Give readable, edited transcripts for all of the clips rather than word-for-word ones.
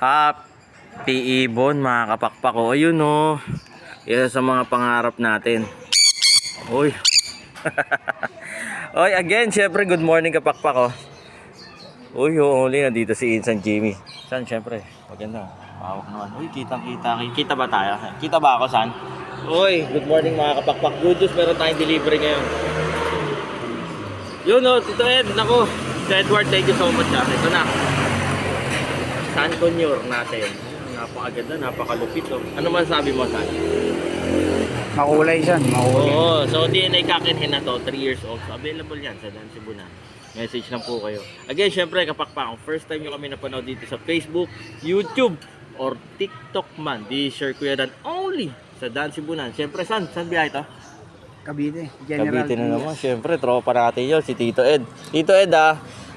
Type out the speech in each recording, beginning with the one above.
Happy Ibon mga kapakpak ko. Ayun o. Isa sa mga pangarap natin. Uy. Oy, again, syempre good morning kapakpak ko. Uy, huli na dito si Insan Jimmy. San, syempre, maganda. Pawak naman. Uy, kitang-kita. Kita ba tayo? Kita ba ako, San? Uy, good morning mga kapakpak. Good news, meron tayong delivery ngayon. Yun o, Tito Ed, naku. Tito Edward, thank you so much. Ito na. San Conyor natin. Napakaganda, napakalupit. Oh. Ano masasabi mo, San? Makulay siya, makulay. Oo, so DNA kakinhin na to, 3 years old. So available yan sa Dan Cebunan. Message lang po kayo. Again, syempre, kapakpak, first time nyo kami napanood dito sa Facebook, YouTube, or TikTok man, di share Kuya Dan only sa Dan Cebunan. Syempre, saan biyahe to? Cavite, General Cavite na Trias. naman, syempre, tropa natin yun, si Tito Ed. Tito Ed,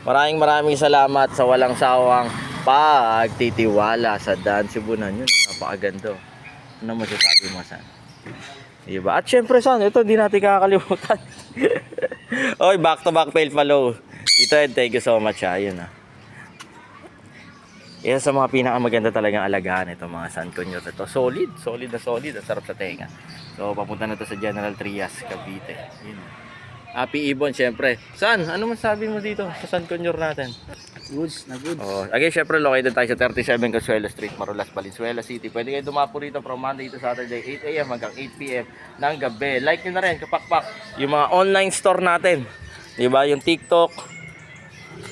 maraming salamat sa walang sawang pagtitiwala sa Dan Cebunan. Yun, napakaganda. Ano masasabi mo, San? Diba? At syempre, San, ito, hindi natin kakalimutan. Oy, back to back fail follow. Tito Ed, thank you so much. Yun, Isa sa mga pinakamaganda talagang alagaan ito mga San Conyor. Ito, solid. At sarap sa tenga. So, papunta na to sa General Trias, Cavite. Yun. Happy Ibon, syempre. San, ano masasabi mo dito sa San Conyor natin? Goods na goods. Oh, again, syempre, located tayo sa 37 Consuelo Street, Marulas, Valenzuela City. Pwede kayo dumapo rito from Monday to Saturday, 8 a.m. hanggang 8 p.m. ng gabi. Like nyo na rin, kapakpak, yung mga online store natin. Diba? Yung TikTok,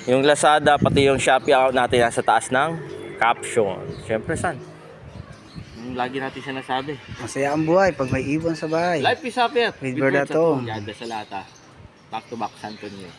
yung Lazada, pati yung Shopee account natin nasa taas ng caption. Syempre, San? Yung lagi natin siya nasabi. Masaya ang buhay pag may ibon sa bahay. Life is happy. With Berdato. Yada sa lata. Back to back, San Antonio.